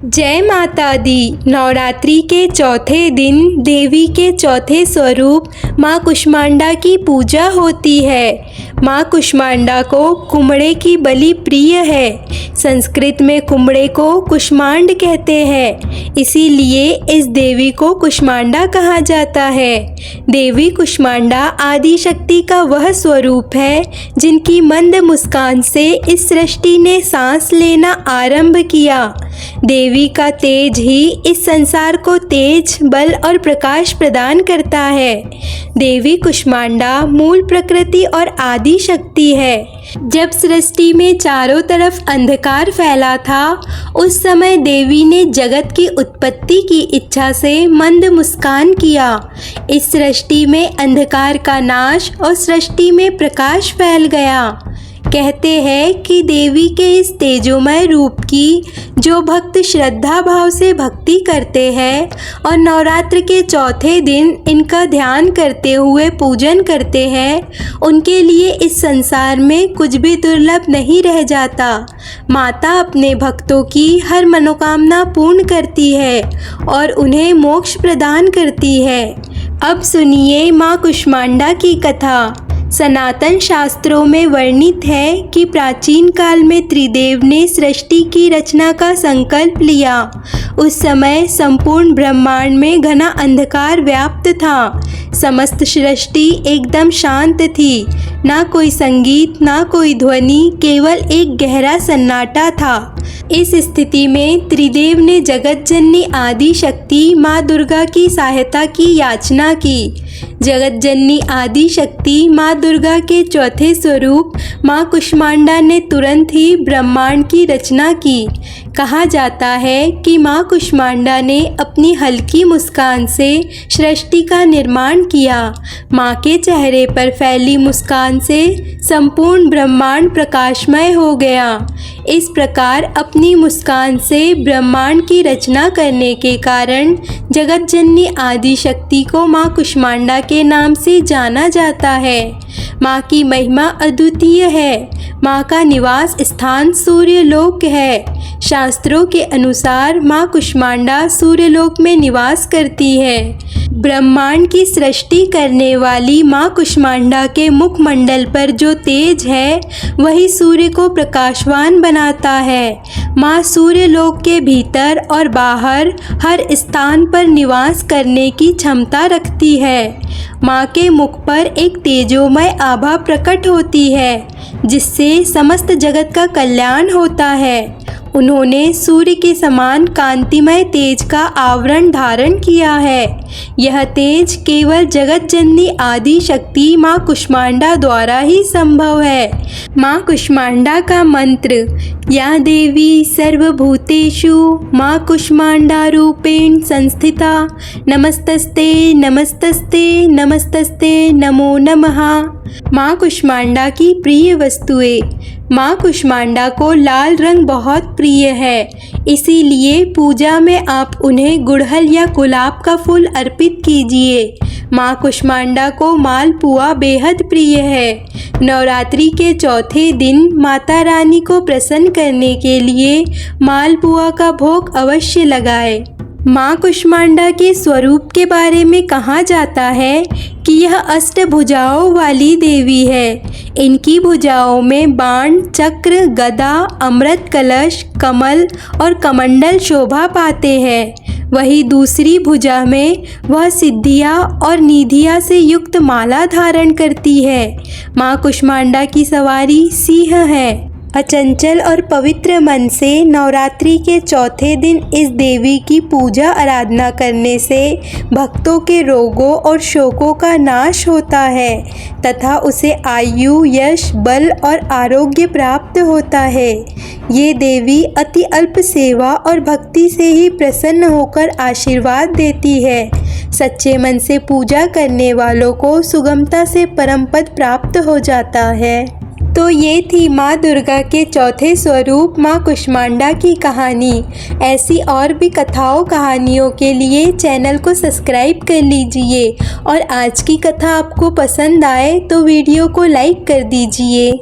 जय माता दी। नवरात्रि के चौथे दिन देवी के चौथे स्वरूप माँ कुष्मांडा की पूजा होती है। माँ कुष्मांडा को कुम्हड़े की बलि प्रिय है। संस्कृत में कुम्हड़े को कुष्मांड कहते हैं, इसीलिए इस देवी को कुष्मांडा कहा जाता है। देवी कुष्मांडा आदि शक्ति का वह स्वरूप है जिनकी मंद मुस्कान से इस सृष्टि ने सांस लेना आरंभ किया। देवी का तेज ही इस संसार को तेज, बल और प्रकाश प्रदान करता है। देवी कुष्मांडा मूल प्रकृति और आदि शक्ति है। जब सृष्टि में चारों तरफ अंधकार फैला था, उस समय देवी ने जगत की उत्पत्ति की इच्छा से मंद मुस्कान किया। इस सृष्टि में अंधकार का नाश और सृष्टि में प्रकाश फैल गया। कहते हैं कि देवी के इस तेजोमय रूप की जो भक्त श्रद्धा भाव से भक्ति करते हैं और नवरात्र के चौथे दिन इनका ध्यान करते हुए पूजन करते हैं, उनके लिए इस संसार में कुछ भी दुर्लभ नहीं रह जाता। माता अपने भक्तों की हर मनोकामना पूर्ण करती है और उन्हें मोक्ष प्रदान करती है। अब सुनिए माँ कुष्मांडा की कथा। सनातन शास्त्रों में वर्णित है कि प्राचीन काल में त्रिदेव ने सृष्टि की रचना का संकल्प लिया। उस समय संपूर्ण ब्रह्मांड में घना अंधकार व्याप्त था। समस्त सृष्टि एकदम शांत थी। ना कोई संगीत, ना कोई ध्वनि, केवल एक गहरा सन्नाटा था। इस स्थिति में त्रिदेव ने जगत जननी आदि शक्ति माँ दुर्गा की सहायता की याचना की। जगत जननी आदि शक्ति माँ दुर्गा के चौथे स्वरूप माँ कुष्मांडा ने तुरंत ही ब्रह्मांड की रचना की। कहा जाता है कि माँ कुष्मांडा ने अपनी हल्की मुस्कान से सृष्टि का निर्माण किया। माँ के चेहरे पर फैली मुस्कान से संपूर्ण ब्रह्मांड प्रकाशमय हो गया। इस प्रकार अपनी मुस्कान से ब्रह्मांड की रचना करने के कारण जगत जननी आदि शक्ति को माँ कुष्मांडा के नाम से जाना जाता है। माँ की महिमा अद्वितीय है। माँ का निवास स्थान सूर्यलोक है। शास्त्रों के अनुसार माँ कुष्मांडा सूर्यलोक में निवास करती है। ब्रह्मांड की सृष्टि करने वाली माँ कुष्मांडा के मुखमंडल पर जो तेज है, वही सूर्य को प्रकाशवान बनाता है। माँ सूर्यलोक के भीतर और बाहर हर स्थान पर निवास करने की क्षमता रखती है। माँ के मुख पर एक तेजोमय आभा प्रकट होती है, जिससे समस्त जगत का कल्याण होता है। उन्होंने सूर्य के समान कांतिमय तेज का आवरण धारण किया है। यह तेज केवल जगत जननी आदि शक्ति माँ कुष्मांडा द्वारा ही संभव है। माँ कुष्मांडा का मंत्र: या देवी सर्वभूतेषु माँ कुष्मांडा रूपेण संस्थिता, नमस्तस्ते नमस्तस्ते नमस्तस्ते नमो नमः। माँ कुष्मांडा की प्रिय वस्तुएं। माँ कुष्मांडा को लाल रंग बहुत प्रिय है, इसीलिए पूजा में आप उन्हें गुड़हल या गुलाब का फूल अर्पित कीजिए। माँ कुष्मांडा को मालपुआ बेहद प्रिय है। नवरात्रि के चौथे दिन माता रानी को प्रसन्न करने के लिए मालपुआ का भोग अवश्य लगाएं। माँ कुष्मांडा के स्वरूप के बारे में कहा जाता है कि यह अष्टभुजाओं वाली देवी है। इनकी भुजाओं में बाण, चक्र, गदा, अमृत कलश, कमल और कमंडल शोभा पाते हैं। वही दूसरी भुजा में वह सिद्धियाँ और निधियाँ से युक्त माला धारण करती है। माँ कुष्मांडा की सवारी सिंह है। अचंचल और पवित्र मन से नवरात्रि के चौथे दिन इस देवी की पूजा आराधना करने से भक्तों के रोगों और शोकों का नाश होता है तथा उसे आयु, यश, बल और आरोग्य प्राप्त होता है। ये देवी अति अल्प सेवा और भक्ति से ही प्रसन्न होकर आशीर्वाद देती है। सच्चे मन से पूजा करने वालों को सुगमता से परम पद प्राप्त हो जाता है। तो ये थी माँ दुर्गा के चौथे स्वरूप माँ कुष्मांडा की कहानी। ऐसी और भी कथाओं कहानियों के लिए चैनल को सब्सक्राइब कर लीजिए और आज की कथा आपको पसंद आए तो वीडियो को लाइक कर दीजिए।